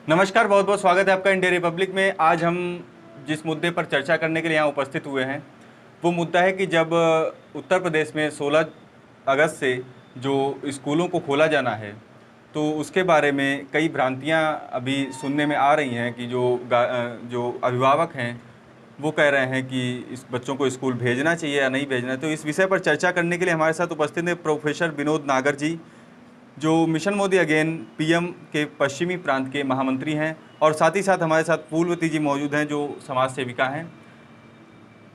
नमस्कार, बहुत बहुत स्वागत है आपका इंडिया रिपब्लिक में। आज हम जिस मुद्दे पर चर्चा करने के लिए यहाँ उपस्थित हुए हैं वो मुद्दा है कि जब उत्तर प्रदेश में 16 अगस्त से जो स्कूलों को खोला जाना है तो उसके बारे में कई भ्रांतियाँ अभी सुनने में आ रही हैं कि जो अभिभावक हैं वो कह रहे हैं कि इस बच्चों को स्कूल भेजना चाहिए या नहीं भेजना। तो इस विषय पर चर्चा करने के लिए हमारे साथ उपस्थित हैं प्रोफेसर विनोद नागर जी, जो मिशन मोदी अगेन पीएम के पश्चिमी प्रांत के महामंत्री हैं, और साथ ही साथ हमारे साथ पूर्ववती जी मौजूद हैं जो समाज सेविका हैं।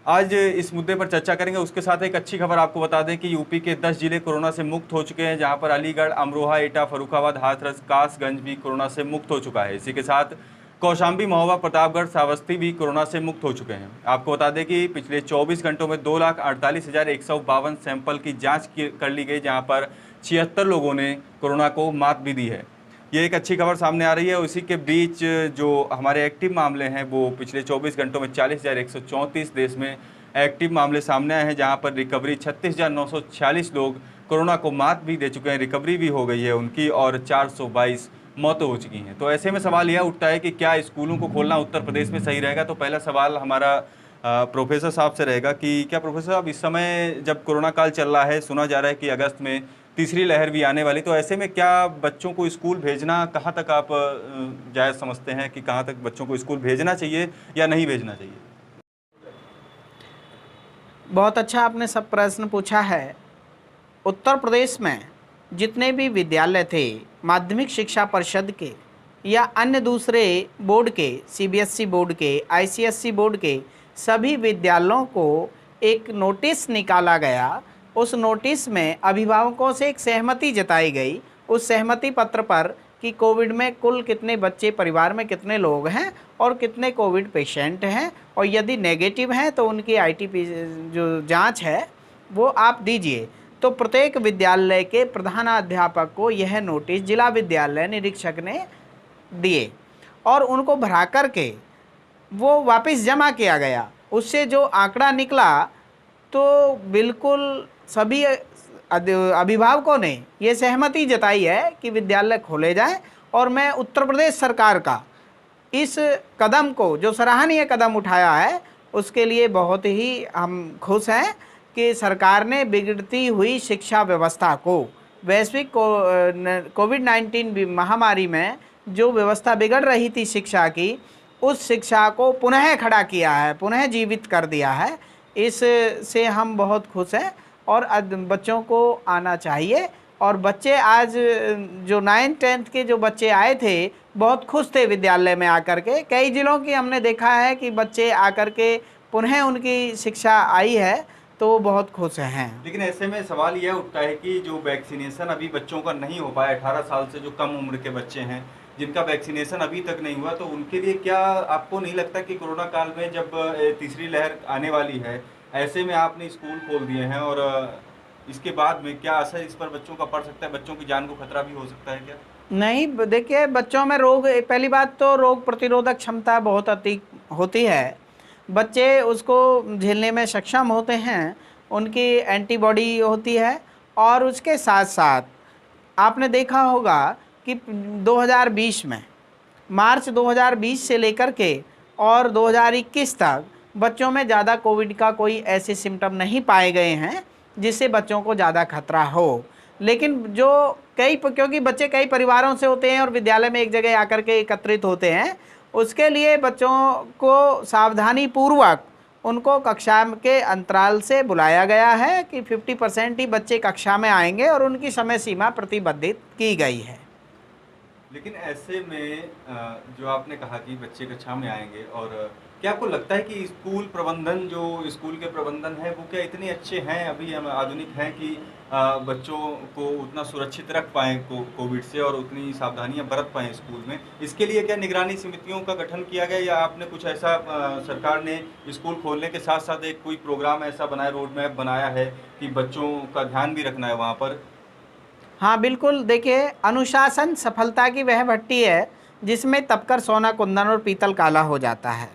आज इस मुद्दे पर चर्चा करेंगे। उसके साथ एक अच्छी खबर आपको बता दें कि यूपी के 10 जिले कोरोना से मुक्त हो चुके हैं, जहां पर अलीगढ़, अमरोहा, एटा, फर्रुखाबाद, हाथरस, कासगंज भी कोरोना से मुक्त हो चुका है। इसी के साथ कौशाम्बी, महोबा, प्रतापगढ़, श्रावस्ती भी कोरोना से मुक्त हो चुके हैं। आपको बता दें कि पिछले 24 घंटों में 2,48,152 सैंपल की जाँच कर ली गई, जहाँ पर 76 लोगों ने कोरोना को मात भी दी है। ये एक अच्छी खबर सामने आ रही है। उसी के बीच जो हमारे एक्टिव मामले हैं वो पिछले 24 घंटों में 40,134 देश में एक्टिव मामले सामने आए हैं, जहां पर रिकवरी 36,946 लोग कोरोना को मात भी दे चुके हैं, रिकवरी भी हो गई है उनकी, और 422 मौतें हो चुकी हैं। तो ऐसे में सवाल यह उठता है कि क्या स्कूलों को खोलना उत्तर प्रदेश में सही रहेगा। तो पहला सवाल हमारा प्रोफेसर साहब से रहेगा कि क्या प्रोफेसर साहब, इस समय जब कोरोना काल चल रहा है, सुना जा रहा है कि अगस्त में तीसरी लहर भी आने वाली, तो ऐसे में क्या बच्चों को स्कूल भेजना, कहाँ तक आप जायज़ समझते हैं कि कहाँ तक बच्चों को स्कूल भेजना चाहिए या नहीं भेजना चाहिए? बहुत अच्छा आपने सब प्रश्न पूछा है। उत्तर प्रदेश में जितने भी विद्यालय थे माध्यमिक शिक्षा परिषद के या अन्य दूसरे बोर्ड के, सीबीएसई बोर्ड के, आईसीएसई बोर्ड के, सभी विद्यालयों को एक नोटिस निकाला गया। उस नोटिस में अभिभावकों से एक सहमति जताई गई। उस सहमति पत्र पर कि कोविड में कुल कितने बच्चे, परिवार में कितने लोग हैं और कितने कोविड पेशेंट हैं, और यदि नेगेटिव हैं तो उनकी आईटीपी जो जांच है वो आप दीजिए। तो प्रत्येक विद्यालय के प्रधानाध्यापक को यह नोटिस जिला विद्यालय निरीक्षक ने दिए और उनको भरा करके वो वापस जमा किया गया। उससे जो आंकड़ा निकला तो बिल्कुल सभी अभिभावकों ने ये सहमति जताई है कि विद्यालय खोले जाएं, और मैं उत्तर प्रदेश सरकार का इस कदम को, जो सराहनीय कदम उठाया है, उसके लिए बहुत ही हम खुश हैं कि सरकार ने बिगड़ती हुई शिक्षा व्यवस्था को, वैश्विक कोविड-19 महामारी में जो व्यवस्था बिगड़ रही थी शिक्षा की, उस शिक्षा को पुनः खड़ा किया है, पुनः जीवित कर दिया है। इससे हम बहुत खुश हैं और बच्चों को आना चाहिए। और बच्चे आज जो 9th-10th के जो बच्चे आए थे बहुत खुश थे विद्यालय में आकर के। कई जिलों की हमने देखा है कि बच्चे आकर के पुनः उनकी शिक्षा आई है, तो वो बहुत खुश हैं। लेकिन ऐसे में सवाल यह उठता है कि जो वैक्सीनेशन अभी बच्चों का नहीं हो पाया, 18 साल से जो कम उम्र के बच्चे हैं जिनका वैक्सीनेशन अभी तक नहीं हुआ, तो उनके लिए क्या आपको नहीं लगता कि कोरोना काल में जब तीसरी लहर आने वाली है, ऐसे में आपने स्कूल खोल दिए हैं और इसके बाद में क्या असर इस पर बच्चों का पड़ सकता है? बच्चों की जान को खतरा भी हो सकता है क्या? नहीं, देखिए, बच्चों में रोग, पहली बात तो रोग प्रतिरोधक क्षमता बहुत अधिक होती है। बच्चे उसको झेलने में सक्षम होते हैं, उनकी एंटीबॉडी होती है। और उसके साथ साथ आपने देखा होगा कि 2020 में, मार्च 2020 से लेकर के और 2021 तक बच्चों में ज़्यादा कोविड का कोई ऐसे सिम्टम नहीं पाए गए हैं जिससे बच्चों को ज़्यादा खतरा हो। लेकिन जो क्योंकि बच्चे कई परिवारों से होते हैं और विद्यालय में एक जगह आकर के एकत्रित होते हैं, उसके लिए बच्चों को सावधानी पूर्वक उनको कक्षा के अंतराल से बुलाया गया है कि 50% ही बच्चे कक्षा में आएंगे और उनकी समय सीमा प्रतिबंधित की गई है। लेकिन ऐसे में जो आपने कहा कि बच्चे कक्षा में आएंगे, और क्या आपको लगता है कि स्कूल प्रबंधन, जो स्कूल के प्रबंधन है, वो क्या इतने अच्छे हैं, अभी हम आधुनिक हैं कि बच्चों को उतना सुरक्षित रख पाएँ कोविड से और उतनी सावधानियां बरत पाएँ स्कूल में? इसके लिए क्या निगरानी समितियों का गठन किया गया, या आपने कुछ ऐसा सरकार ने स्कूल खोलने के साथ साथ एक कोई प्रोग्राम ऐसा बनाया, रोड मैप बनाया है कि बच्चों का ध्यान भी रखना है वहाँ पर? हाँ बिल्कुल, देखिए, अनुशासन सफलता की वह भट्टी है जिसमें तपकर सोना कुंदन और पीतल काला हो जाता है।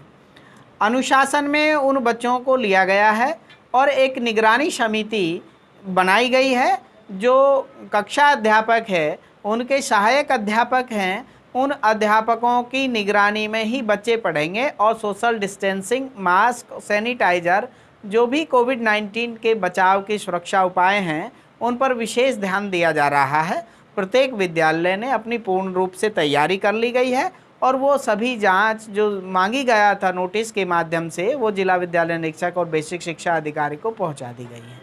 अनुशासन में उन बच्चों को लिया गया है और एक निगरानी समिति बनाई गई है। जो कक्षा अध्यापक है, उनके सहायक अध्यापक हैं, उन अध्यापकों की निगरानी में ही बच्चे पढ़ेंगे और सोशल डिस्टेंसिंग, मास्क, सैनिटाइजर, जो भी कोविड-19 के बचाव की सुरक्षा उपाय हैं उन पर विशेष ध्यान दिया जा रहा है। प्रत्येक विद्यालय ने अपनी पूर्ण रूप से तैयारी कर ली गई है और वो सभी जांच जो मांगी गया था नोटिस के माध्यम से वो जिला विद्यालय निरीक्षक और बेसिक शिक्षा अधिकारी को पहुंचा दी गई है।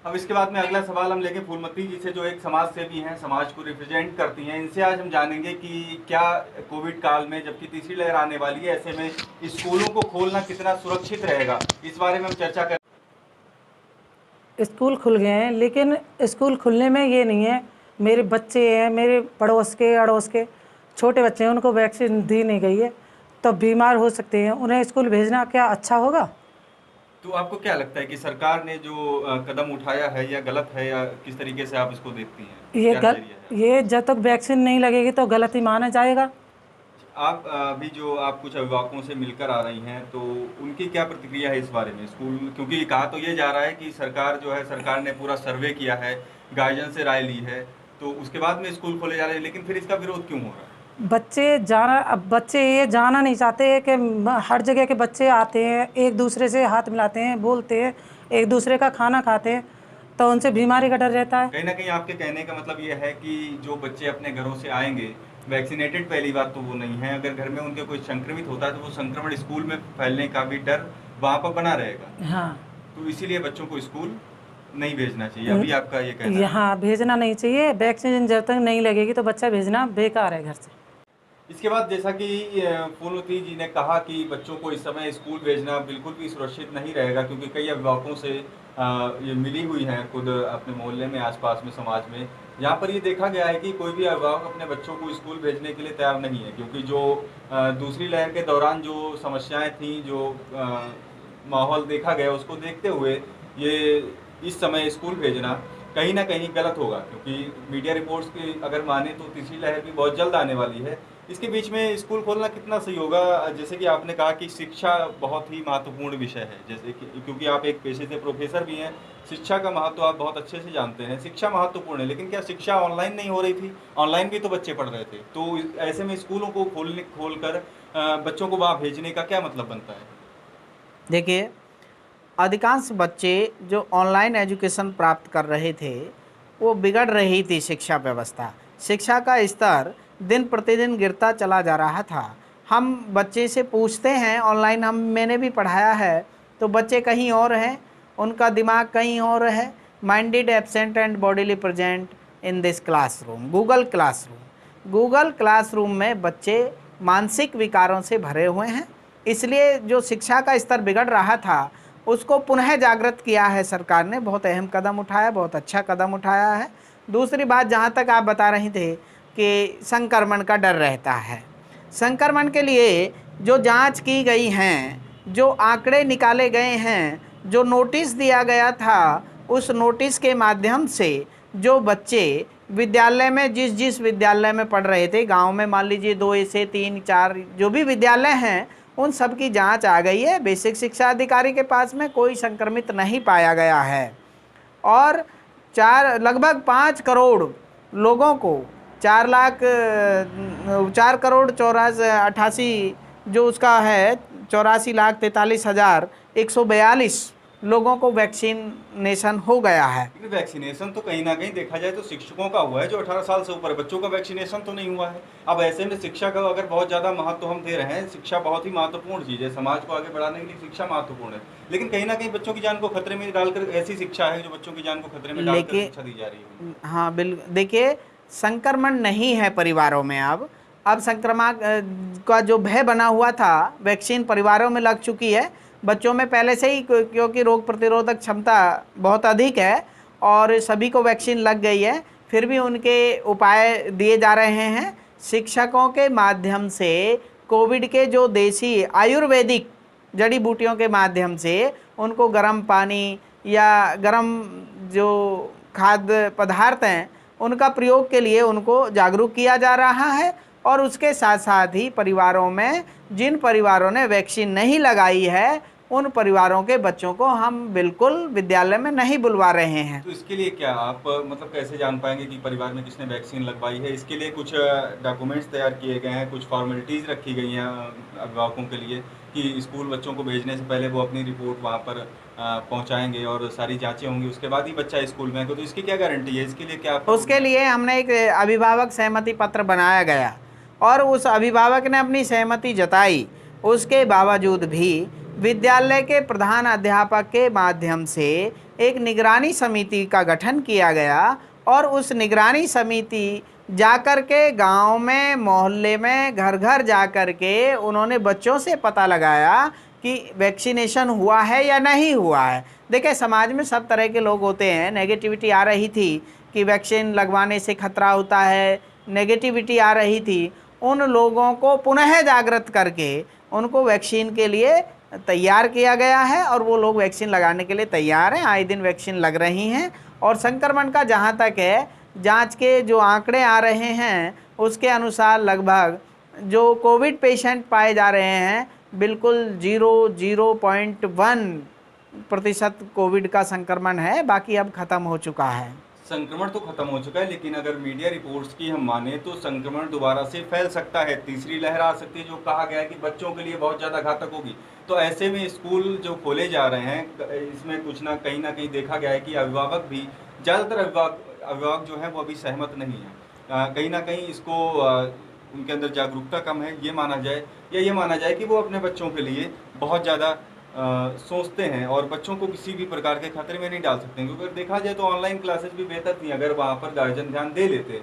अब इसके बाद में अगला सवाल हम लेंगे फूलमती जी से, जो एक समाज सेवी हैं, समाज को रिप्रेजेंट करती हैं। इनसे आज हम जानेंगे कि क्या कोविड काल में, जबकि तीसरी लहर आने वाली है, ऐसे में स्कूलों को खोलना कितना सुरक्षित रहेगा, इस बारे में हम चर्चा कर। स्कूल खुल गए हैं, लेकिन स्कूल खुलने में ये नहीं है, मेरे बच्चे हैं, मेरे पड़ोस के अड़ोस के छोटे बच्चे हैं, उनको वैक्सीन दी नहीं गई है तो बीमार हो सकते हैं, उन्हें स्कूल भेजना क्या अच्छा होगा? तो आपको क्या लगता है कि सरकार ने जो कदम उठाया है या गलत है, या किस तरीके से आप इसको देखती हैं? ये जब तक वैक्सीन नहीं लगेगी तो गलत ही माना जाएगा। आप अभी जो आप कुछ अभिभावकों से मिलकर आ रही हैं, तो उनकी क्या प्रतिक्रिया है इस बारे में? स्कूल, क्योंकि कहा तो ये जा रहा है कि सरकार जो है, सरकार ने पूरा सर्वे किया है, गार्जियन से राय ली है, तो उसके बाद में स्कूल खोले जा रहे हैं, लेकिन फिर इसका विरोध क्यों हो रहा है? बच्चे ये जाना नहीं चाहते हैं कि हर जगह के बच्चे आते हैं, एक दूसरे से हाथ मिलाते हैं, बोलते हैं, एक दूसरे का खाना खाते हैं, तो उनसे बीमारी का डर रहता है। कहीं ना कहीं आपके कहने का मतलब ये है कि जो बच्चे अपने घरों से आएंगे वैक्सीनेटेड, पहली बात तो वो नहीं है, अगर घर में उनके कोई संक्रमित होता है तो वो संक्रमण स्कूल में फैलने का भी डर वहाँ पर बना रहेगा। हाँ, तो इसीलिए बच्चों को स्कूल नहीं भेजना चाहिए, अभी आपका ये कहना है? यहाँ भेजना नहीं चाहिए, वैक्सीन जब तक नहीं लगेगी तो बच्चा भेजना बेकार है घर से। इसके बाद जैसा कि फूलमती जी ने कहा कि बच्चों को इस समय स्कूल भेजना बिल्कुल भी सुरक्षित नहीं रहेगा, क्योंकि कई अभिभावकों से ये मिली हुई हैं, खुद अपने मोहल्ले में, आसपास में, समाज में, यहाँ पर ये देखा गया है कि कोई भी अभिभावक अपने बच्चों को स्कूल भेजने के लिए तैयार नहीं है, क्योंकि जो दूसरी लहर के दौरान जो समस्याएं थीं, जो माहौल देखा गया, उसको देखते हुए ये इस समय स्कूल भेजना कहीं ना कहीं गलत होगा, क्योंकि मीडिया रिपोर्ट्स की अगर माने तो तीसरी लहर भी बहुत जल्द आने वाली है। इसके बीच में स्कूल खोलना कितना सही होगा? जैसे कि आपने कहा कि शिक्षा बहुत ही महत्वपूर्ण विषय है, जैसे कि क्योंकि आप एक पेशे से प्रोफेसर भी हैं, शिक्षा का महत्व आप बहुत अच्छे से जानते हैं। शिक्षा महत्वपूर्ण है, लेकिन क्या शिक्षा ऑनलाइन नहीं हो रही थी? ऑनलाइन भी तो बच्चे पढ़ रहे थे, तो ऐसे में स्कूलों को खोलकर बच्चों को वहाँ भेजने का क्या मतलब बनता है? देखिए, अधिकांश बच्चे जो ऑनलाइन एजुकेशन प्राप्त कर रहे थे वो बिगड़ रही थी शिक्षा व्यवस्था, शिक्षा का स्तर दिन प्रतिदिन गिरता चला जा रहा था। हम बच्चे से पूछते हैं, ऑनलाइन मैंने भी पढ़ाया है, तो बच्चे कहीं और हैं, उनका दिमाग कहीं और है। Minded absent and bodily present in this classroom, Google classroom में बच्चे मानसिक विकारों से भरे हुए हैं। इसलिए जो शिक्षा का स्तर बिगड़ रहा था उसको पुनः जागृत किया है सरकार ने, बहुत अहम कदम उठाया, बहुत अच्छा कदम उठाया है। दूसरी बात, जहाँ तक आप बता रहे थे कि संक्रमण का डर रहता है, संक्रमण के लिए जो जांच की गई हैं, जो आंकड़े निकाले गए हैं, जो नोटिस दिया गया था, उस नोटिस के माध्यम से जो बच्चे विद्यालय में जिस विद्यालय में पढ़ रहे थे, गांव में मान लीजिए 2 से 3, 4 जो भी विद्यालय हैं, उन सब की जांच आ गई है। बेसिक शिक्षा अधिकारी के पास में कोई संक्रमित नहीं पाया गया है और लगभग 5 करोड़ लोगों को 4,88,000 जो उसका है 84,43,142 लोगों को वैक्सीनेशन हो गया है। वैक्सीनेशन तो कहीं ना कहीं देखा जाए तो शिक्षकों का हुआ है, जो 18 साल से ऊपर है, बच्चों का वैक्सीनेशन तो नहीं हुआ है। अब ऐसे में शिक्षा का अगर बहुत ज़्यादा महत्व हम दे रहे हैं, शिक्षा बहुत ही महत्वपूर्ण चीज़ है, समाज को आगे बढ़ाने के लिए शिक्षा महत्वपूर्ण है, लेकिन कहीं ना कहीं बच्चों की जान को खतरे में डालकर ऐसी शिक्षा है जो बच्चों की जान को खतरे में डालकर शिक्षा दी जा रही है। हाँ बिल्कुल, देखिए, संक्रमण नहीं है परिवारों में। अब संक्रमण का जो भय बना हुआ था, वैक्सीन परिवारों में लग चुकी है, बच्चों में पहले से ही, क्योंकि रोग प्रतिरोधक क्षमता बहुत अधिक है और सभी को वैक्सीन लग गई है, फिर भी उनके उपाय दिए जा रहे हैं। शिक्षकों के माध्यम से कोविड के जो देसी आयुर्वेदिक जड़ी बूटियों के माध्यम से उनको गर्म पानी या गर्म जो खाद्य पदार्थ हैं उनका प्रयोग के लिए उनको जागरूक किया जा रहा है। और उसके साथ साथ ही परिवारों में जिन परिवारों ने वैक्सीन नहीं लगाई है उन परिवारों के बच्चों को हम बिल्कुल विद्यालय में नहीं बुलवा रहे हैं। तो इसके लिए क्या आप मतलब कैसे जान पाएंगे कि परिवार में किसने वैक्सीन लगवाई है? इसके लिए कुछ डॉक्यूमेंट्स तैयार किए गए हैं, कुछ फॉर्मेलिटीज़ रखी गई हैं अभिभावकों के लिए कि स्कूल बच्चों को भेजने से पहले वो अपनी रिपोर्ट वहाँ पर पहुँचाएंगे और सारी जांचें होंगी, उसके बाद ही बच्चा स्कूल में आएगा। तो इसकी क्या गारंटी है? इसके लिए क्या उसके लिए हमने एक अभिभावक सहमति पत्र बनाया गया और उस अभिभावक ने अपनी सहमति जताई। उसके बावजूद भी विद्यालय के प्रधान अध्यापक के माध्यम से एक निगरानी समिति का गठन किया गया और उस निगरानी समिति जाकर के गांव में, मोहल्ले में, घर घर जाकर के उन्होंने बच्चों से पता लगाया कि वैक्सीनेशन हुआ है या नहीं हुआ है। देखिए, समाज में सब तरह के लोग होते हैं। नेगेटिविटी आ रही थी कि वैक्सीन लगवाने से खतरा होता है, नेगेटिविटी आ रही थी। उन लोगों को पुनः जागृत करके उनको वैक्सीन के लिए तैयार किया गया है और वो लोग वैक्सीन लगाने के लिए तैयार हैं। आए दिन वैक्सीन लग रही हैं और संक्रमण का जहाँ तक है, जांच के जो आंकड़े आ रहे हैं उसके अनुसार लगभग जो कोविड पेशेंट पाए जा रहे हैं बिल्कुल 0.1% कोविड का संक्रमण है, बाकी अब ख़त्म हो चुका है। संक्रमण तो खत्म हो चुका है, लेकिन अगर मीडिया रिपोर्ट्स की हम माने तो संक्रमण दोबारा से फैल सकता है, तीसरी लहर आ सकती है, जो कहा गया है कि बच्चों के लिए बहुत ज़्यादा घातक होगी। तो ऐसे में स्कूल जो खोले जा रहे हैं, इसमें कुछ ना कहीं देखा गया है कि अभिभावक भी, ज़्यादातर अभिभावक जो है वो अभी सहमत नहीं है। कहीं ना कहीं इसको उनके अंदर जागरूकता कम है, ये माना जाए, या ये माना जाए कि वो अपने बच्चों के लिए बहुत ज़्यादा सोचते हैं और बच्चों को किसी भी प्रकार के खतरे में नहीं डाल सकते हैं। क्योंकि अगर देखा जाए तो ऑनलाइन क्लासेस भी बेहतर थी अगर वहाँ पर गार्जियन ध्यान दे लेते।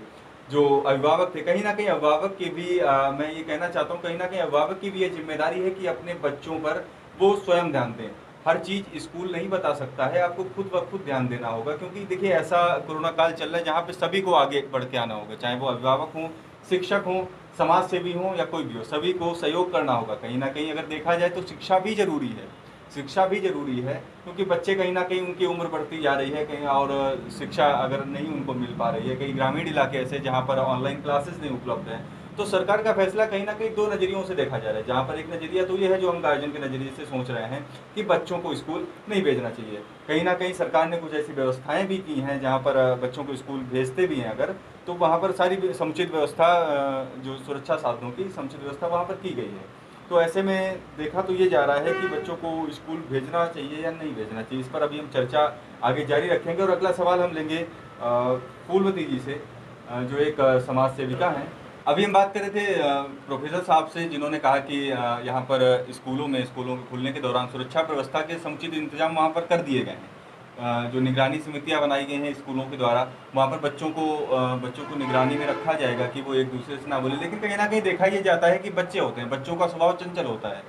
जो अभिभावक थे, कहीं ना कहीं अभिभावक की भी मैं ये कहना चाहता हूँ, कहीं ना कहीं अभिभावक की भी ये जिम्मेदारी है कि अपने बच्चों पर वो स्वयं ध्यान दें। हर चीज़ स्कूल नहीं बता सकता है, आपको खुद ब खुद ध्यान देना होगा। क्योंकि देखिए, ऐसा कोरोना काल चल रहा है जहाँ पे सभी को आगे बढ़ के आना होगा, चाहे वो अभिभावक हों, शिक्षक हों, समाज सेवी हों या कोई भी हो, सभी को सहयोग करना होगा। कहीं ना कहीं अगर देखा जाए तो शिक्षा भी जरूरी है, शिक्षा भी जरूरी है, क्योंकि बच्चे कहीं ना कहीं उनकी उम्र बढ़ती जा रही है कहीं, और शिक्षा अगर नहीं उनको मिल पा रही है, कई ग्रामीण इलाके ऐसे जहाँ पर ऑनलाइन क्लासेस नहीं उपलब्ध हैं। तो सरकार का फैसला कहीं ना कहीं दो नज़रियों से देखा जा रहा है, जहाँ पर एक नज़रिया तो ये है जो हम गार्जियन के नज़रिए से सोच रहे हैं कि बच्चों को स्कूल नहीं भेजना चाहिए। कहीं ना कहीं सरकार ने कुछ ऐसी व्यवस्थाएं भी की हैं जहाँ पर बच्चों को स्कूल भेजते भी हैं अगर, तो वहाँ पर सारी समुचित व्यवस्था, जो सुरक्षा साधनों की समुचित व्यवस्था वहाँ पर की गई है। तो ऐसे में देखा तो ये जा रहा है कि बच्चों को स्कूल भेजना चाहिए या नहीं भेजना चाहिए। इस पर अभी हम चर्चा आगे जारी रखेंगे। और अगला सवाल हम लेंगे फूलवती जी से, जो एक समाज सेविका हैं। अभी हम बात कर रहे थे प्रोफेसर साहब से, जिन्होंने कहा कि यहाँ पर स्कूलों के खुलने के दौरान सुरक्षा व्यवस्था के समुचित इंतजाम वहाँ पर कर दिए गए हैं। जो निगरानी समितियाँ बनाई गई हैं स्कूलों के द्वारा, वहाँ पर बच्चों को निगरानी में रखा जाएगा कि वो एक दूसरे से ना बोले। लेकिन कहीं ना कहीं देखा ये जाता है कि बच्चे होते हैं, बच्चों का स्वभाव चंचल होता है।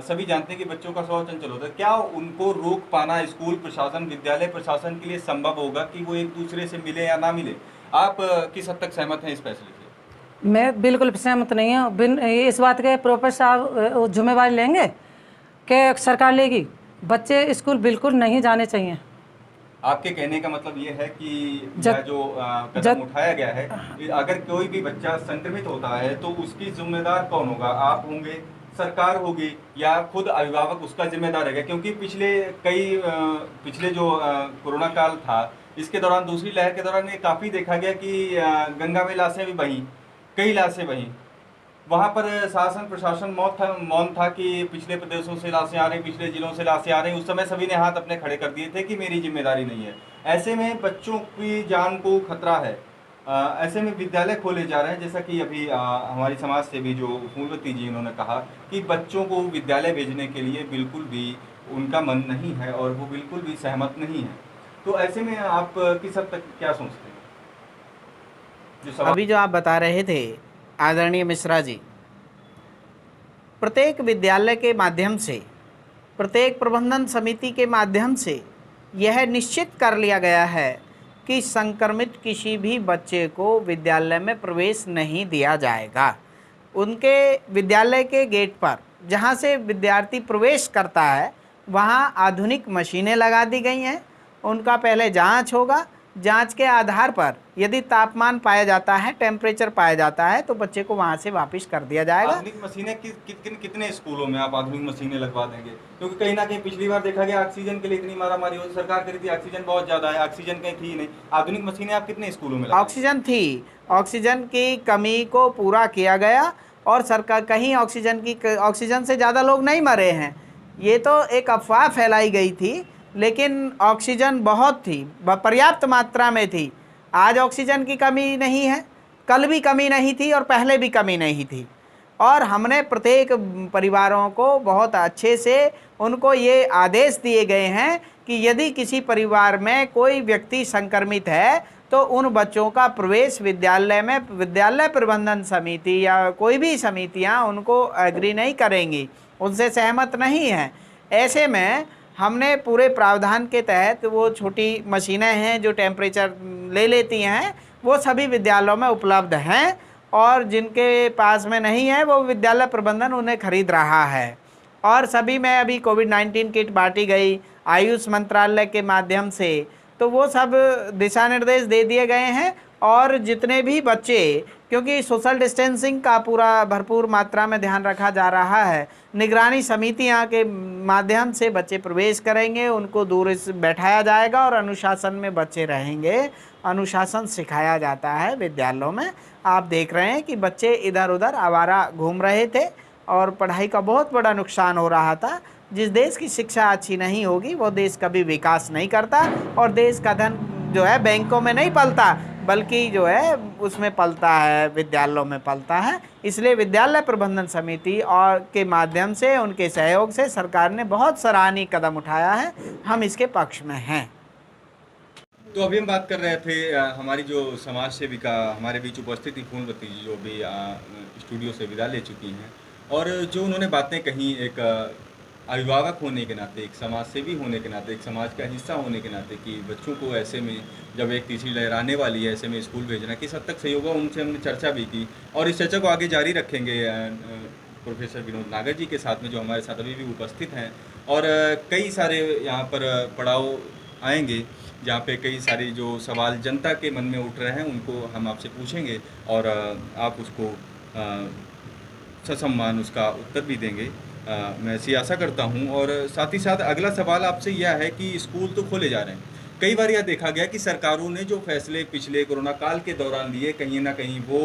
सभी जानते हैं कि बच्चों का स्वभाव चंचल होता है। क्या उनको रोक पाना स्कूल प्रशासन, विद्यालय प्रशासन के लिए संभव होगा कि वो एक दूसरे से मिले या ना मिले? आप किस हद तक सहमत हैं इस फैसले से? मैं बिल्कुल सहमत नहीं हूँ। इस बात के प्रोफेसर साहब जिम्मेवारी लेंगे कि सरकार लेगी? बच्चे स्कूल बिल्कुल नहीं जाने चाहिए। आपके कहने का मतलब ये है कि जो कदम उठाया गया है, अगर कोई भी बच्चा संक्रमित होता है तो उसकी जिम्मेदार कौन होगा? आप होंगे, सरकार होगी, या खुद अभिभावक उसका जिम्मेदार रहेगा? क्योंकि पिछले जो कोरोना काल था, इसके दौरान, दूसरी लहर के दौरान ये काफ़ी देखा गया कि गंगा में लाशें भी बहीं, कई लाशें बहीं। वहाँ पर शासन प्रशासन मौन था कि पिछले प्रदेशों से लाशें आ रही, पिछले जिलों से लाशें आ रही। उस समय सभी ने हाथ अपने खड़े कर दिए थे कि मेरी जिम्मेदारी नहीं है। ऐसे में बच्चों की जान को खतरा है। ऐसे में विद्यालय खोले जा रहे हैं, जैसा कि अभी हमारी समाज से भी जो फूलवती जी उन्होंने कहा कि बच्चों को विद्यालय भेजने के लिए बिल्कुल भी उनका मन नहीं है और वो बिल्कुल भी सहमत नहीं है। तो ऐसे में आप किस हद तक क्या सोचते हैं? अभी जो आप बता रहे थे आदरणीय मिश्रा जी, प्रत्येक विद्यालय के माध्यम से, प्रत्येक प्रबंधन समिति के माध्यम से यह निश्चित कर लिया गया है कि संक्रमित किसी भी बच्चे को विद्यालय में प्रवेश नहीं दिया जाएगा। उनके विद्यालय के गेट पर जहाँ से विद्यार्थी प्रवेश करता है वहाँ आधुनिक मशीनें लगा दी गई हैं। उनका पहले जांच होगा, जांच के आधार पर यदि तापमान पाया जाता है, टेम्परेचर पाया जाता है, तो बच्चे को वहां से वापस कर दिया जाएगा। आधुनिक मशीनें कितने स्कूलों में आप आधुनिक मशीनें लगवा देंगे? क्योंकि कहीं ना कहीं पिछली बार देखा गया ऑक्सीजन के लिए इतनी मारामारी हुई, सरकार कह रही थी ऑक्सीजन बहुत ज्यादा है, ऑक्सीजन कहीं थी नहीं। आधुनिक मशीनें आप कितने स्कूलों में लगाएंगे? ऑक्सीजन थी, ऑक्सीजन की कमी को पूरा किया गया और सरकार कहीं ऑक्सीजन से ज़्यादा लोग नहीं मरे हैं, ये तो एक अफवाह फैलाई गई थी, लेकिन ऑक्सीजन बहुत थी, पर्याप्त मात्रा में थी। आज ऑक्सीजन की कमी नहीं है, कल भी कमी नहीं थी और पहले भी कमी नहीं थी। और हमने प्रत्येक परिवारों को बहुत अच्छे से उनको ये आदेश दिए गए हैं कि यदि किसी परिवार में कोई व्यक्ति संक्रमित है तो उन बच्चों का प्रवेश विद्यालय में विद्यालय प्रबंधन समिति या कोई भी समितियां उनको एग्री नहीं करेंगी, उनसे सहमत नहीं हैं। ऐसे में हमने पूरे प्रावधान के तहत वो छोटी मशीनें हैं जो टेम्परेचर ले लेती हैं, वो सभी विद्यालयों में उपलब्ध हैं और जिनके पास में नहीं है वो विद्यालय प्रबंधन उन्हें खरीद रहा है। और सभी में अभी कोविड-19 किट बांटी गई आयुष मंत्रालय के माध्यम से, तो वो सब दिशा निर्देश दे दिए गए हैं। और जितने भी बच्चे, क्योंकि सोशल डिस्टेंसिंग का पूरा भरपूर मात्रा में ध्यान रखा जा रहा है, निगरानी समितियां के माध्यम से बच्चे प्रवेश करेंगे, उनको दूर से बैठाया जाएगा और अनुशासन में बच्चे रहेंगे। अनुशासन सिखाया जाता है विद्यालयों में। आप देख रहे हैं कि बच्चे इधर उधर आवारा घूम रहे थे और पढ़ाई का बहुत बड़ा नुकसान हो रहा था। जिस देश की शिक्षा अच्छी नहीं होगी वो देश कभी विकास नहीं करता और देश का धन जो है बैंकों में नहीं पलता, बल्कि जो है उसमें पलता है, विद्यालयों में पलता है। इसलिए विद्यालय प्रबंधन समिति और के माध्यम से, उनके सहयोग से सरकार ने बहुत सराहनीय कदम उठाया है, हम इसके पक्ष में हैं। तो अभी हम बात कर रहे थे हमारी जो समाज सेविका हमारे बीच उपस्थित थी फूलवती जी, जो भी स्टूडियो से विदा ले चुकी हैं, और जो उन्होंने बातें कहीं एक अभिभावक होने के नाते, एक समाज सेवी होने के नाते, एक समाज का हिस्सा होने के नाते, कि बच्चों को ऐसे में जब एक तीसरी लहर आने वाली है, ऐसे में स्कूल भेजना किस हद तक सही होगा, उनसे हमने चर्चा भी की और इस चर्चा को आगे जारी रखेंगे प्रोफेसर विनोद नागर जी के साथ में, जो हमारे साथ अभी भी उपस्थित हैं। और कई सारे यहाँ पर पड़ाव आएंगे जहाँ पे कई सारे जो सवाल जनता के मन में उठ रहे हैं उनको हम आपसे पूछेंगे और आप उसको ससम्मान उसका उत्तर भी देंगे, मैं ऐसी आशा करता हूं। और साथ ही साथ अगला सवाल आपसे यह है कि स्कूल तो खोले जा रहे हैं, कई बार यह देखा गया कि सरकारों ने जो फैसले पिछले कोरोना काल के दौरान लिए कहीं ना कहीं वो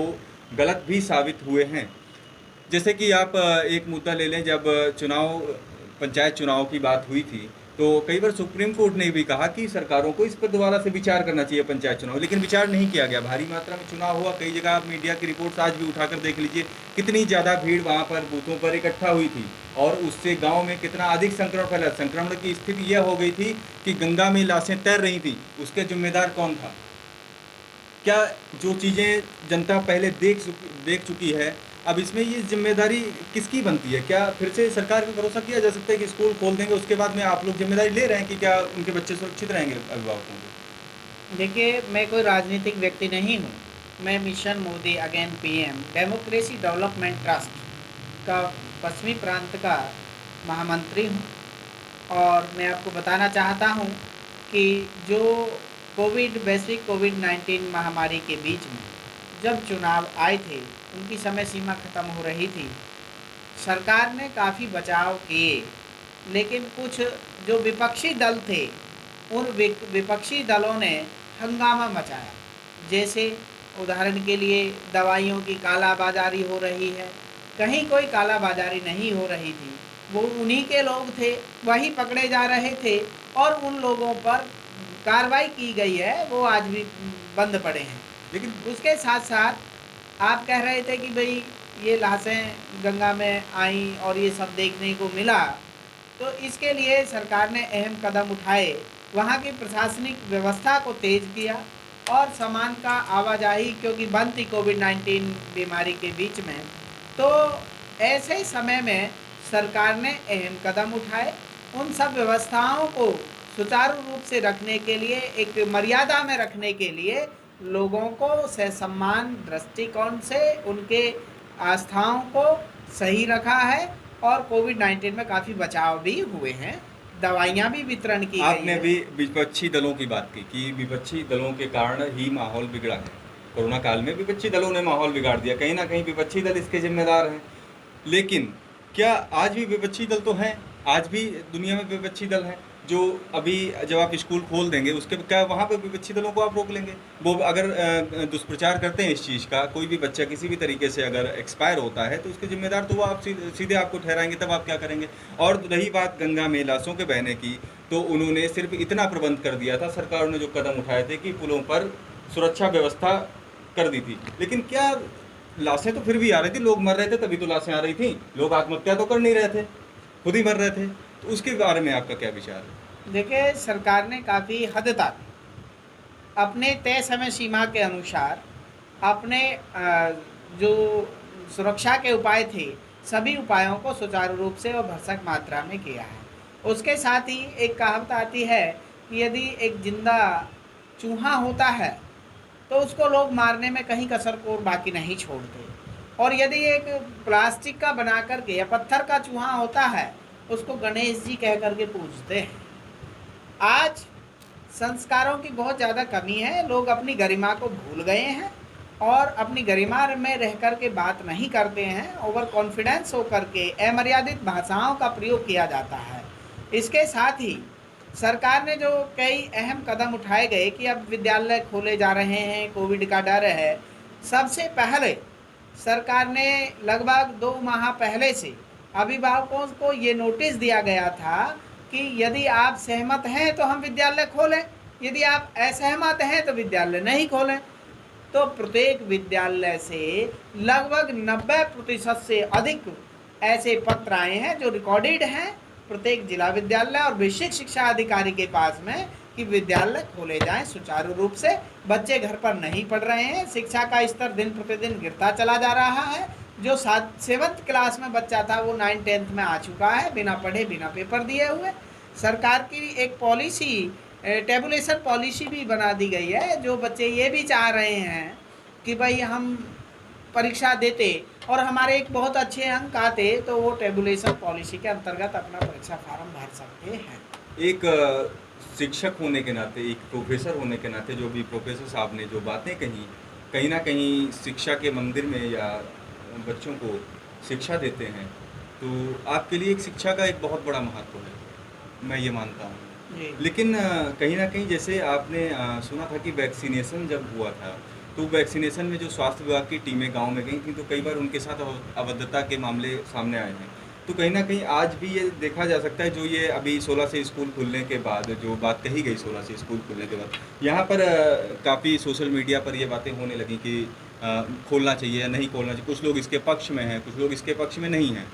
गलत भी साबित हुए हैं। जैसे कि आप एक मुद्दा ले लें, जब पंचायत चुनाव की बात हुई थी तो कई बार सुप्रीम कोर्ट ने भी कहा कि सरकारों को इस पर दोबारा से विचार करना चाहिए पंचायत चुनाव, लेकिन विचार नहीं किया गया। भारी मात्रा में चुनाव हुआ, कई जगह आप मीडिया की रिपोर्ट्स आज भी उठाकर देख लीजिए कितनी ज़्यादा भीड़ वहाँ पर बूथों पर इकट्ठा हुई थी और उससे गांव में कितना अधिक संक्रमण फैला। संक्रमण की स्थिति यह हो गई थी कि गंगा में लाशें तैर रही थी, उसके जिम्मेदार कौन था? क्या जो चीज़ें जनता पहले देख चुकी है, अब इसमें ये जिम्मेदारी किसकी बनती है? क्या फिर से सरकार पे भरोसा किया जा सकता है कि स्कूल खोल देंगे उसके बाद में आप लोग जिम्मेदारी ले रहे हैं कि क्या उनके बच्चे सुरक्षित रहेंगे अभिभावकों को? देखिए, मैं कोई राजनीतिक व्यक्ति नहीं हूँ, मैं mission Modi again PM democracy development trust का पश्चिमी प्रांत का महामंत्री हूँ। और मैं आपको बताना चाहता हूँ कि जो वैश्विक कोविड-19 महामारी के बीच में जब चुनाव आए थे, उनकी समय सीमा ख़त्म हो रही थी, सरकार ने काफ़ी बचाव किए, लेकिन कुछ जो विपक्षी दल थे उन विपक्षी दलों ने हंगामा मचाया। जैसे उदाहरण के लिए दवाइयों की कालाबाजारी हो रही है, कहीं कोई कालाबाजारी नहीं हो रही थी, वो उन्हीं के लोग थे, वही पकड़े जा रहे थे और उन लोगों पर कार्रवाई की गई है, वो आज भी बंद पड़े हैं। लेकिन उसके साथ साथ आप कह रहे थे कि भाई ये लाशें गंगा में आई और ये सब देखने को मिला, तो इसके लिए सरकार ने अहम कदम उठाए, वहाँ की प्रशासनिक व्यवस्था को तेज़ किया और सामान का आवाजाही क्योंकि बंद थी कोविड-19 बीमारी के बीच में, तो ऐसे समय में सरकार ने अहम कदम उठाए। उन सब व्यवस्थाओं को सुचारू रूप से रखने के लिए, एक मर्यादा में रखने के लिए लोगों को ससम्मान दृष्टिकोण से उनके आस्थाओं को सही रखा है और कोविड-19 में काफ़ी बचाव भी हुए हैं। दवाइयाँ भी वितरण की गई आपने है। भी विपक्षी दलों की बात की कि विपक्षी दलों के कारण ही माहौल बिगड़ा है। कोरोना काल में विपक्षी दलों ने माहौल बिगाड़ दिया, कहीं ना कहीं विपक्षी दल इसके जिम्मेदार हैं। लेकिन क्या आज भी विपक्षी दल तो हैं, आज भी दुनिया में विपक्षी दल हैं जो अभी जब आप स्कूल खोल देंगे उसके क्या वहाँ पे विपक्षी दलों को आप रोक लेंगे? वो अगर दुष्प्रचार करते हैं इस चीज़ का, कोई भी बच्चा किसी भी तरीके से अगर एक्सपायर होता है तो उसके जिम्मेदार तो वो आप सीधे आपको ठहराएंगे, तब आप क्या करेंगे? और रही बात गंगा में लाशों के बहने की, तो उन्होंने सिर्फ इतना प्रबंध कर दिया था, सरकार ने जो कदम उठाए थे कि पुलों पर सुरक्षा व्यवस्था कर दी थी। लेकिन क्या लाशें तो फिर भी आ रही थी, लोग मर रहे थे तभी तो लाशें आ रही थी, लोग आत्महत्या तो कर नहीं रहे थे, खुद ही मर रहे थे। तो उसके बारे में आपका क्या विचार है? देखिए, सरकार ने काफ़ी हद तक अपने तय समय सीमा के अनुसार अपने जो सुरक्षा के उपाय थे सभी उपायों को सुचारू रूप से और भरसक मात्रा में किया है। उसके साथ ही एक कहावत आती है कि यदि एक जिंदा चूहा होता है तो उसको लोग मारने में कहीं कसर को बाकी नहीं छोड़ते, और यदि एक प्लास्टिक का बना करके या पत्थर का चूहा होता है उसको गणेश जी कह करके पूजते हैं। आज संस्कारों की बहुत ज़्यादा कमी है, लोग अपनी गरिमा को भूल गए हैं और अपनी गरिमा में रह कर के बात नहीं करते हैं, ओवर कॉन्फिडेंस होकर के अमर्यादित भाषाओं का प्रयोग किया जाता है। इसके साथ ही सरकार ने जो कई अहम कदम उठाए गए कि अब विद्यालय खोले जा रहे हैं, कोविड का डर है। सबसे पहले सरकार ने लगभग 2 माह पहले से अभिभावकों को ये नोटिस दिया गया था कि यदि आप सहमत हैं तो हम विद्यालय खोलें, यदि आप असहमत हैं तो विद्यालय नहीं खोलें। तो प्रत्येक विद्यालय से लगभग 90% से अधिक ऐसे पत्र आए हैं जो रिकॉर्डेड हैं प्रत्येक जिला विद्यालय और बेसिक शिक्षा अधिकारी के पास में कि विद्यालय खोले जाएं सुचारू रूप से। बच्चे घर पर नहीं पढ़ रहे हैं, शिक्षा का स्तर दिन प्रतिदिन गिरता चला जा रहा है। जो 7th क्लास में बच्चा था वो 9th-10th में आ चुका है, बिना पढ़े बिना पेपर दिए हुए। सरकार की एक पॉलिसी, टेबुलेशन पॉलिसी भी बना दी गई है, जो बच्चे ये भी चाह रहे हैं कि भाई हम परीक्षा देते और हमारे एक बहुत अच्छे अंक आते तो वो टेबुलेशन पॉलिसी के अंतर्गत अपना परीक्षा फार्म भर सकते हैं। एक शिक्षक होने के नाते, एक प्रोफेसर होने के नाते, जो भी प्रोफेसर साहब ने जो बातें कही, कहीं ना कहीं शिक्षा के मंदिर में या बच्चों को शिक्षा देते हैं, तो आपके लिए एक शिक्षा का एक बहुत बड़ा महत्व है, मैं ये मानता हूँ। लेकिन कहीं ना कहीं जैसे आपने सुना था कि वैक्सीनेशन जब हुआ था तो वैक्सीनेशन में जो स्वास्थ्य विभाग की टीमें गांव में गई थी तो कई बार उनके साथ अभद्रता के मामले सामने आए हैं। तो कहीं ना कहीं आज भी ये देखा जा सकता है, जो ये अभी 16 से स्कूल खुलने के बाद जो बात कही गई, 16 से स्कूल खुलने के बाद यहाँ पर काफ़ी सोशल मीडिया पर ये बातें होने लगी कि खोलना चाहिए या नहीं खोलना चाहिए। कुछ लोग इसके पक्ष में हैं, कुछ लोग इसके पक्ष में नहीं हैं।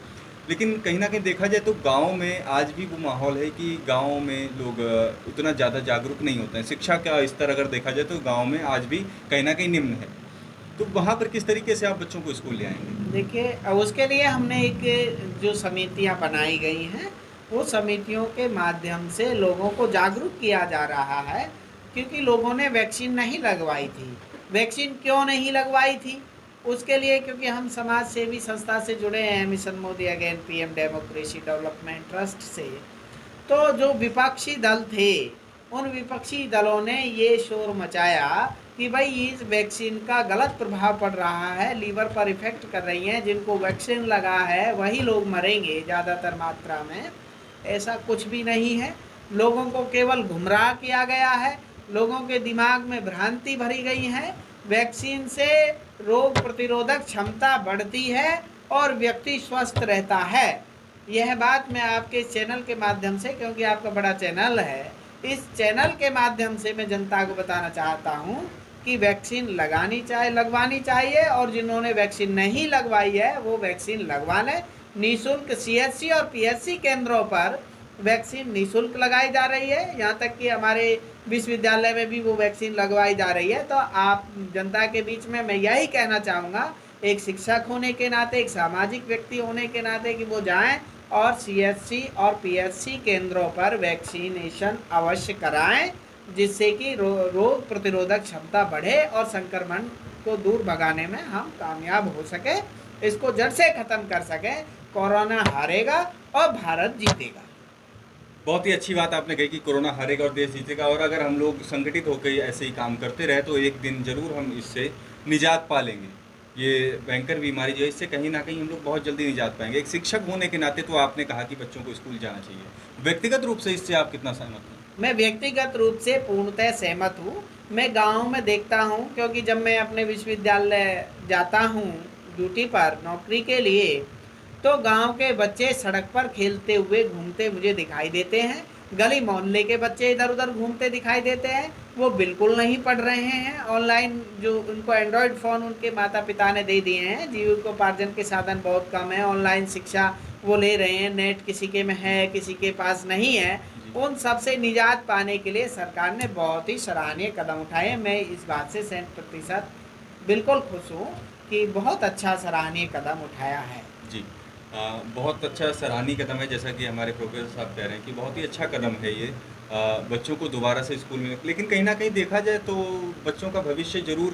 लेकिन कहीं ना कहीं देखा जाए तो गांव में आज भी वो माहौल है कि गांव में लोग उतना ज़्यादा जागरूक नहीं होते हैं। शिक्षा का स्तर अगर देखा जाए तो गांव में आज भी कहीं ना कहीं निम्न है। तो वहाँ पर किस तरीके से आप बच्चों को स्कूल ले आएंगे? देखिए, उसके लिए हमने एक जो समितियां बनाई गई हैं वो समितियों के माध्यम से लोगों को जागरूक किया जा रहा है, क्योंकि लोगों ने वैक्सीन नहीं लगवाई थी। वैक्सीन क्यों नहीं लगवाई थी? उसके लिए क्योंकि हम समाज सेवी संस्था से जुड़े हैं, mission Modi again, PM democracy development trust से। तो जो विपक्षी दल थे उन विपक्षी दलों ने ये शोर मचाया कि भाई इस वैक्सीन का गलत प्रभाव पड़ रहा है, लीवर पर इफेक्ट कर रही हैं, जिनको वैक्सीन लगा है वही लोग मरेंगे ज़्यादातर मात्रा में। ऐसा कुछ भी नहीं है, लोगों को केवल गुमराह किया गया है, लोगों के दिमाग में भ्रांति भरी गई है। वैक्सीन से रोग प्रतिरोधक क्षमता बढ़ती है और व्यक्ति स्वस्थ रहता है। यह बात मैं आपके चैनल के माध्यम से, क्योंकि आपका बड़ा चैनल है, इस चैनल के माध्यम से मैं जनता को बताना चाहता हूं कि वैक्सीन लगवानी चाहिए, और जिन्होंने वैक्सीन नहीं लगवाई है वो वैक्सीन लगवा लें। निःशुल्क सीएचसी और पीएचसी केंद्रों पर वैक्सीन निःशुल्क लगाई जा रही है, यहाँ तक कि हमारे विश्वविद्यालय में भी वो वैक्सीन लगवाई जा रही है। तो आप जनता के बीच में मैं यही कहना चाहूँगा, एक शिक्षक होने के नाते, एक सामाजिक व्यक्ति होने के नाते, कि वो जाएं और सीएचसी और पीएचसी केंद्रों पर वैक्सीनेशन अवश्य कराएं, जिससे कि रोग प्रतिरोधक क्षमता बढ़े और संक्रमण को दूर भगाने में हम कामयाब हो सके, इसको जड़ से ख़त्म कर सकें। कोरोना हारेगा और भारत जीतेगा। बहुत ही अच्छी बात आपने कही कि कोरोना हारेगा और देश जीतेगा, और अगर हम लोग संगठित होकर ऐसे ही काम करते रहे तो एक दिन ज़रूर हम इससे निजात पा लेंगे। ये भयंकर बीमारी जो है, इससे कहीं ना कहीं हम लोग बहुत जल्दी निजात पाएंगे। एक शिक्षक होने के नाते तो आपने कहा कि बच्चों को स्कूल जाना चाहिए, व्यक्तिगत रूप से इससे आप कितना सहमत हैं? मैं व्यक्तिगत रूप से पूर्णतः सहमत हूँ। मैं गांव में देखता हूँ, क्योंकि जब मैं अपने विश्वविद्यालय जाता हूँ ड्यूटी पर नौकरी के लिए, तो गांव के बच्चे सड़क पर खेलते हुए घूमते मुझे दिखाई देते हैं। गली मोहल्ले के बच्चे इधर उधर घूमते दिखाई देते हैं। वो बिल्कुल नहीं पढ़ रहे हैं। ऑनलाइन जो उनको एंड्रॉयड फ़ोन उनके माता पिता ने दे दिए हैं, जीविकोपार्जन के साधन बहुत कम है, ऑनलाइन शिक्षा वो ले रहे हैं। नेट किसी के में है, किसी के पास नहीं है। उन सब से निजात पाने के लिए सरकार ने बहुत ही सराहनीय कदम उठाए। मैं इस बात से 100% बिल्कुल खुश हूँ कि बहुत अच्छा सराहनीय कदम उठाया है। जी, बहुत अच्छा सराहनीय कदम है, जैसा कि हमारे प्रोफेसर साहब कह रहे हैं कि बहुत ही अच्छा कदम है ये। बच्चों को दोबारा से स्कूल में, लेकिन कहीं ना कहीं देखा जाए तो बच्चों का भविष्य जरूर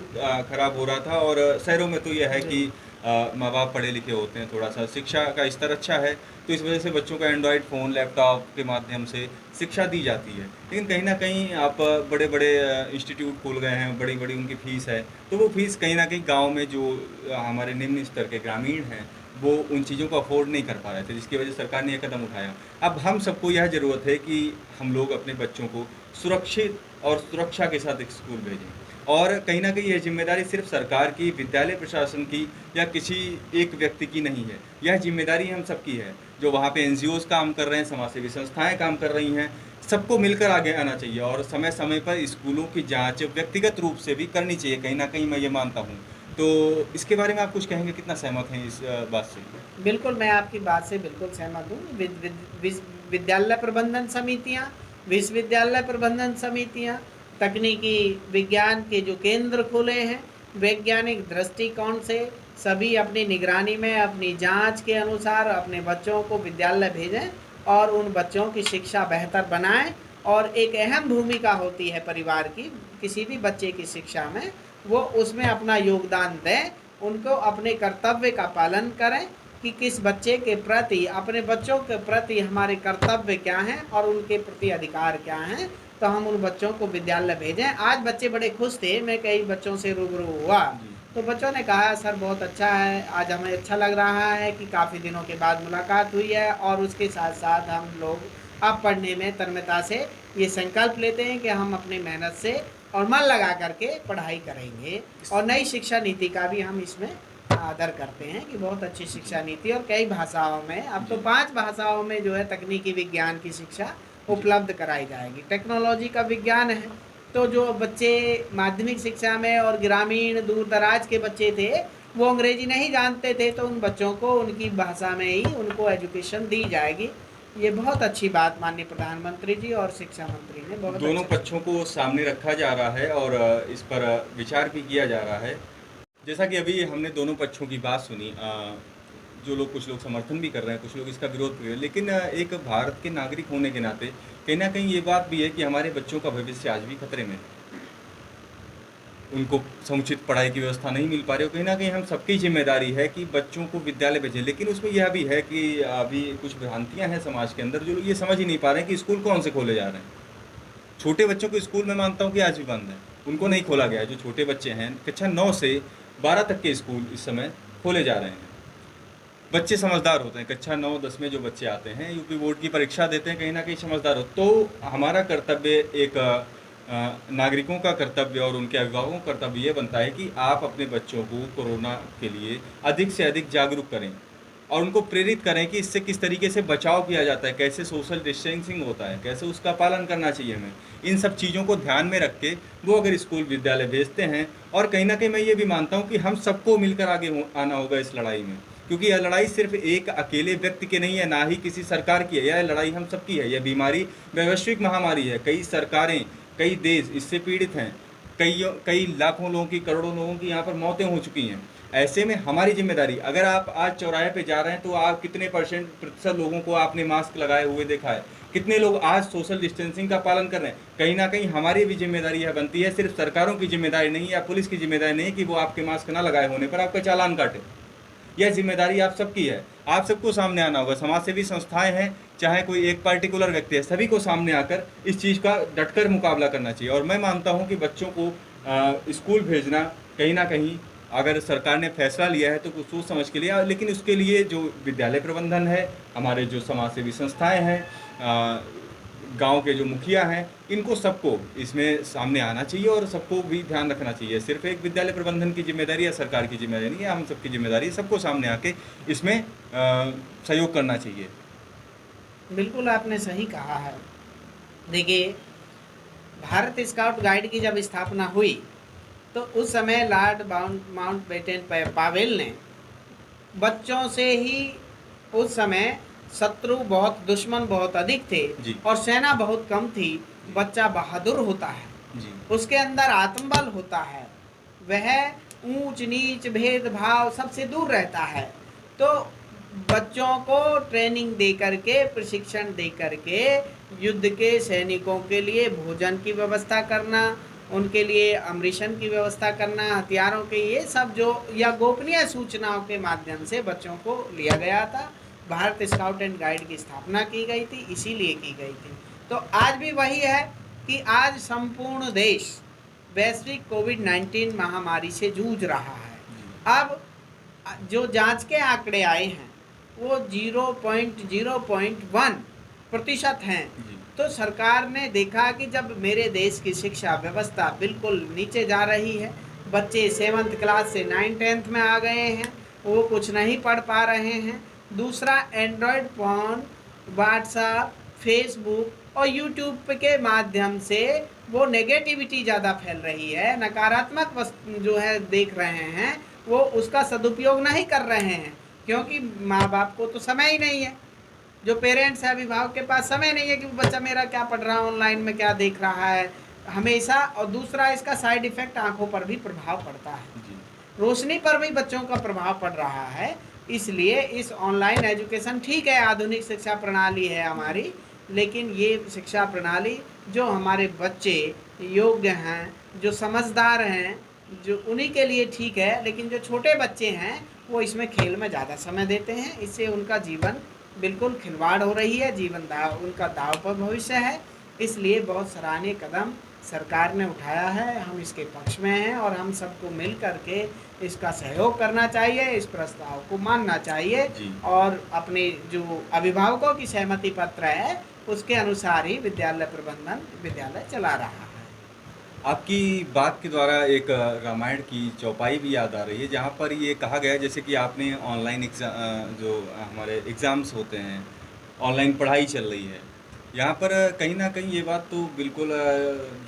खराब हो रहा था। और शहरों में तो यह है कि माँ बाप पढ़े लिखे होते हैं, थोड़ा सा शिक्षा का स्तर अच्छा है, तो इस वजह से बच्चों को एंड्रॉयड फ़ोन लैपटॉप के माध्यम से शिक्षा दी जाती है। लेकिन कहीं ना कहीं आप बड़े बड़े इंस्टीट्यूट खोल गए हैं, बड़ी बड़ी उनकी फ़ीस है, तो वो फीस कहीं ना कहीं गांव में जो हमारे निम्न स्तर के ग्रामीण हैं वो उन चीज़ों को अफोर्ड नहीं कर पा रहे थे, जिसकी वजह से सरकार ने यह कदम उठाया। अब हम सबको यह ज़रूरत है कि हम लोग अपने बच्चों को सुरक्षित और सुरक्षा के साथ एक स्कूल भेजें। और कहीं ना कहीं यह जिम्मेदारी सिर्फ सरकार की, विद्यालय प्रशासन की या किसी एक व्यक्ति की नहीं है, यह जिम्मेदारी हम सबकी है। जो वहाँ पे NGOs काम कर रहे हैं, समाजसेवी संस्थाएं काम कर रही हैं, सबको मिलकर आगे आना चाहिए और समय समय पर स्कूलों की जांच व्यक्तिगत रूप से भी करनी चाहिए। कहीं ना कहीं मैं ये मानता हूँ। तो इसके बारे में आप कुछ कहेंगे, कितना सहमत हैं इस बात से? बिल्कुल, मैं आपकी बात से बिल्कुल सहमत हूँ। विद्यालय प्रबंधन समितियाँ, विश्वविद्यालय प्रबंधन समितियाँ, तकनीकी विज्ञान के जो केंद्र खुले हैं, वैज्ञानिक दृष्टिकोण से सभी अपनी निगरानी में, अपनी जांच के अनुसार अपने बच्चों को विद्यालय भेजें और उन बच्चों की शिक्षा बेहतर बनाएं। और एक अहम भूमिका होती है परिवार की किसी भी बच्चे की शिक्षा में, वो उसमें अपना योगदान दें, उनको अपने कर्तव्य का पालन करें कि किस बच्चे के प्रति, अपने बच्चों के प्रति हमारे कर्तव्य क्या हैं और उनके प्रति अधिकार क्या हैं, तो हम उन बच्चों को विद्यालय भेजें। आज बच्चे बड़े खुश थे, मैं कई बच्चों से रूबरू हुआ तो बच्चों ने कहा सर बहुत अच्छा है, आज हमें अच्छा लग रहा है कि काफ़ी दिनों के बाद मुलाकात हुई है, और उसके साथ साथ हम लोग अब पढ़ने में तन्मयता से ये संकल्प लेते हैं कि हम अपनी मेहनत से और मन लगा करके पढ़ाई करेंगे। और नई शिक्षा नीति का भी हम इसमें आदर करते हैं कि बहुत अच्छी शिक्षा नीति, और कई भाषाओं में, अब तो 5 भाषाओं में जो है तकनीकी विज्ञान की शिक्षा उपलब्ध कराई जाएगी। टेक्नोलॉजी का विज्ञान है, तो जो बच्चे माध्यमिक शिक्षा में और ग्रामीण दूर दराज के बच्चे थे वो अंग्रेजी नहीं जानते थे, तो उन बच्चों को उनकी भाषा में ही उनको एजुकेशन दी जाएगी। ये बहुत अच्छी बात माननीय प्रधानमंत्री जी और शिक्षा मंत्री ने बहुत दोनों पक्षों को सामने रखा जा रहा है और इस पर विचार भी किया जा रहा है। जैसा कि अभी हमने दोनों पक्षों की बात सुनी, जो लोग, कुछ लोग समर्थन भी कर रहे हैं, कुछ लोग इसका विरोध भी कर रहे हैं, लेकिन एक भारत के नागरिक होने के नाते कहीं ना कहीं ये बात भी है कि हमारे बच्चों का भविष्य आज भी खतरे में है। उनको समुचित पढ़ाई की व्यवस्था नहीं मिल पा रही हो। कहीं ना कहीं हम सबकी जिम्मेदारी है कि बच्चों को विद्यालय भेजें, लेकिन उसमें यह भी है कि अभी कुछ भ्रांतियां हैं समाज के अंदर, जो लोग ये समझ ही नहीं पा रहे हैं कि स्कूल कौन से खोले जा रहे हैं। छोटे बच्चों को स्कूल में मानता हूँ कि आज भी बंद है, उनको नहीं खोला गया है। जो छोटे बच्चे हैं, कक्षा 9 से 12 तक के स्कूल इस समय खोले जा रहे हैं। बच्चे समझदार होते हैं, कक्षा 9-10 में जो बच्चे आते हैं, यूपी बोर्ड की परीक्षा देते हैं, कहीं ना कहीं समझदार हो। तो हमारा कर्तव्य, एक नागरिकों का कर्तव्य और उनके अभिभावकों का कर्तव्य ये बनता है कि आप अपने बच्चों को कोरोना के लिए अधिक से अधिक जागरूक करें और उनको प्रेरित करें कि इससे किस तरीके से बचाव किया जाता है, कैसे सोशल डिस्टेंसिंग होता है, कैसे उसका पालन करना चाहिए हमें। इन सब चीज़ों को ध्यान में रख के वो अगर स्कूल विद्यालय भेजते हैं, और कहीं ना कहीं मैं ये भी मानता हूँ कि हम सबको मिलकर आगे आना होगा इस लड़ाई में, क्योंकि यह लड़ाई सिर्फ एक अकेले व्यक्ति की नहीं है, ना ही किसी सरकार की है। यह लड़ाई हम सबकी है। यह बीमारी वैश्विक महामारी है। कई सरकारें, कई देश इससे पीड़ित हैं। कई लाखों लोगों की, करोड़ों लोगों की यहाँ पर मौतें हो चुकी हैं। ऐसे में हमारी जिम्मेदारी, अगर आप आज चौराहे पे जा रहे हैं तो आप कितने प्रतिशत लोगों को आपने मास्क लगाए हुए देखा है, कितने लोग आज सोशल डिस्टेंसिंग का पालन कर रहे हैं। कहीं ना कहीं हमारी भी जिम्मेदारी यह बनती है, सिर्फ सरकारों की जिम्मेदारी नहीं या पुलिस की जिम्मेदारी नहीं कि वो आपके मास्क ना लगाए होने पर आपका चालान काटे। यह जिम्मेदारी आप सबकी है। आप सबको सामने आना होगा, समाज सेवी संस्थाएं हैं, चाहे कोई एक पार्टिकुलर व्यक्ति है, सभी को सामने आकर इस चीज़ का डटकर मुकाबला करना चाहिए। और मैं मानता हूँ कि बच्चों को स्कूल भेजना कहीं ना कहीं अगर सरकार ने फैसला लिया है तो कुछ सोच समझ के लिया, लेकिन उसके लिए जो विद्यालय प्रबंधन है, हमारे जो समाज सेवी संस्थाएँ हैं, गांव के जो मुखिया हैं, इनको सबको इसमें सामने आना चाहिए और सबको भी ध्यान रखना चाहिए। सिर्फ एक विद्यालय प्रबंधन की जिम्मेदारी या सरकार की जिम्मेदारी नहीं है, हम सबकी जिम्मेदारी, सबको सामने आके इसमें सहयोग करना चाहिए। बिल्कुल आपने सही कहा है। देखिए, भारत स्काउट गाइड की जब स्थापना हुई तो उस समय लॉर्ड माउंटबेटन पावेल ने बच्चों से ही, उस समय शत्रु बहुत, दुश्मन बहुत अधिक थे जी। और सेना बहुत कम थी। बच्चा बहादुर होता है जी। उसके अंदर आत्मबल होता है, वह ऊंच नीच भेदभाव सबसे दूर रहता है। तो बच्चों को ट्रेनिंग दे करके, प्रशिक्षण दे करके युद्ध के सैनिकों के लिए भोजन की व्यवस्था करना, उनके लिए अमृशन की व्यवस्था करना, हथियारों के, ये सब जो या गोपनीय सूचनाओं के माध्यम से बच्चों को लिया गया था। भारत स्काउट एंड गाइड की स्थापना की गई थी, इसीलिए की गई थी। तो आज भी वही है कि आज संपूर्ण देश वैश्विक कोविड-19 महामारी से जूझ रहा है। अब जो जांच के आंकड़े आए हैं वो 0.1% हैं। तो सरकार ने देखा कि जब मेरे देश की शिक्षा व्यवस्था बिल्कुल नीचे जा रही है, बच्चे 7th क्लास से 9th-10th में आ गए हैं, वो कुछ नहीं पढ़ पा रहे हैं। दूसरा, एंड्रॉयड फ़ोन, व्हाट्सएप, फेसबुक और यूट्यूब के माध्यम से वो नेगेटिविटी ज़्यादा फैल रही है, नकारात्मक वस्तु जो है देख रहे हैं, वो उसका सदुपयोग नहीं कर रहे हैं, क्योंकि माँ बाप को तो समय ही नहीं है। जो पेरेंट्स है, अभिभावक के पास समय नहीं है कि बच्चा मेरा क्या पढ़ रहा है, ऑनलाइन में क्या देख रहा है हमेशा। और दूसरा, इसका साइड इफ़ेक्ट आँखों पर भी प्रभाव पड़ता है, रोशनी पर भी बच्चों का प्रभाव पड़ रहा है। इसलिए इस ऑनलाइन एजुकेशन ठीक है, आधुनिक शिक्षा प्रणाली है हमारी, लेकिन ये शिक्षा प्रणाली जो हमारे बच्चे योग्य हैं, जो समझदार हैं, जो उन्हीं के लिए ठीक है। लेकिन जो छोटे बच्चे हैं वो इसमें खेल में ज़्यादा समय देते हैं, इससे उनका जीवन बिल्कुल खिलवाड़ हो रही है, जीवन दाव, उनका दाव पर भविष्य है। इसलिए बहुत सराहनीय कदम सरकार ने उठाया है, हम इसके पक्ष में हैं और हम सबको मिल करके इसका सहयोग करना चाहिए, इस प्रस्ताव को मानना चाहिए और अपने जो अभिभावकों की सहमति पत्र है उसके अनुसार ही विद्यालय प्रबंधन विद्यालय चला रहा है। आपकी बात के द्वारा एक रामायण की चौपाई भी याद आ रही है, जहाँ पर ये कहा गया है, जैसे कि आपने ऑनलाइन जो हमारे एग्ज़ाम्स होते हैं, ऑनलाइन पढ़ाई चल रही है, यहाँ पर कहीं ना कहीं ये बात तो बिल्कुल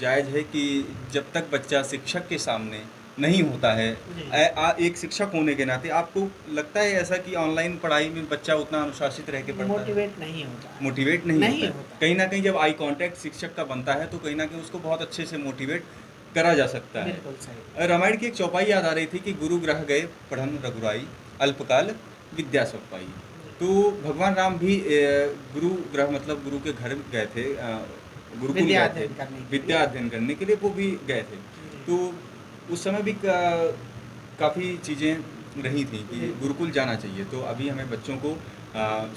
जायज़ है कि जब तक बच्चा शिक्षक के सामने नहीं होता है, एक शिक्षक होने के नाते आपको लगता है ऐसा कि ऑनलाइन पढ़ाई में बच्चा उतना अनुशासित रह के पढ़ता है? मोटिवेट नहीं होता, मोटिवेट नहीं होता। कहीं ना कहीं जब आई कांटेक्ट शिक्षक का बनता है तो कहीं ना कहीं उसको बहुत अच्छे से मोटिवेट करा जा सकता है। बिल्कुल सही। रामायण की एक चौपाई याद आ रही थी कि गुरु ग्रह गए पढ़न रघुराई, अल्पकाल विद्या सब पाई। तो भगवान राम भी गुरु ग्रह मतलब गुरु के घर गए थे, गुरुकुल गए थे विद्या अध्ययन करने के लिए, वो भी गए थे। तो उस समय भी काफ़ी चीज़ें रही थी कि गुरुकुल जाना चाहिए। तो अभी हमें बच्चों को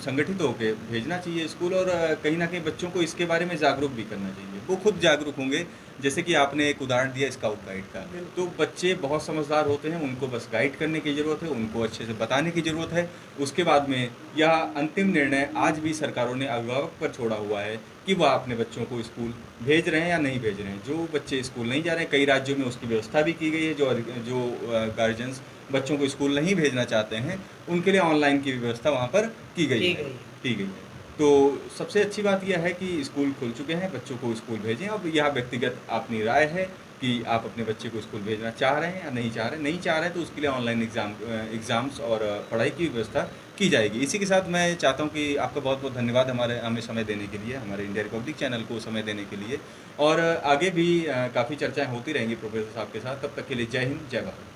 संगठित होकर भेजना चाहिए स्कूल, और कहीं ना कहीं बच्चों को इसके बारे में जागरूक भी करना चाहिए। वो खुद जागरूक होंगे, जैसे कि आपने एक उदाहरण दिया स्काउट गाइड का। तो बच्चे बहुत समझदार होते हैं, उनको बस गाइड करने की ज़रूरत है, उनको अच्छे से बताने की ज़रूरत है। उसके बाद में यह अंतिम निर्णय आज भी सरकारों ने अभिभावक पर छोड़ा हुआ है कि वह अपने बच्चों को स्कूल भेज रहे हैं या नहीं भेज रहे हैं। जो बच्चे स्कूल नहीं जा रहे हैं, कई राज्यों में उसकी व्यवस्था भी की गई है। जो गार्जियंस बच्चों को स्कूल नहीं भेजना चाहते हैं, उनके लिए ऑनलाइन की व्यवस्था वहाँ पर की गई है। तो सबसे अच्छी बात यह है कि स्कूल खुल चुके हैं, बच्चों को स्कूल भेजें। अब यह व्यक्तिगत अपनी राय है कि आप अपने बच्चे को स्कूल भेजना चाह रहे हैं या नहीं चाह रहे हैं, तो उसके लिए ऑनलाइन एग्ज़ाम्स और पढ़ाई की व्यवस्था की जाएगी। इसी के साथ मैं चाहता हूं कि आपका बहुत बहुत धन्यवाद हमें समय देने के लिए, हमारे इंडिया रिपब्लिक चैनल को समय देने के लिए। और आगे भी काफ़ी चर्चाएँ होती रहेंगी प्रोफेसर साहब के साथ। तब तक के लिए जय हिंद, जय भारत।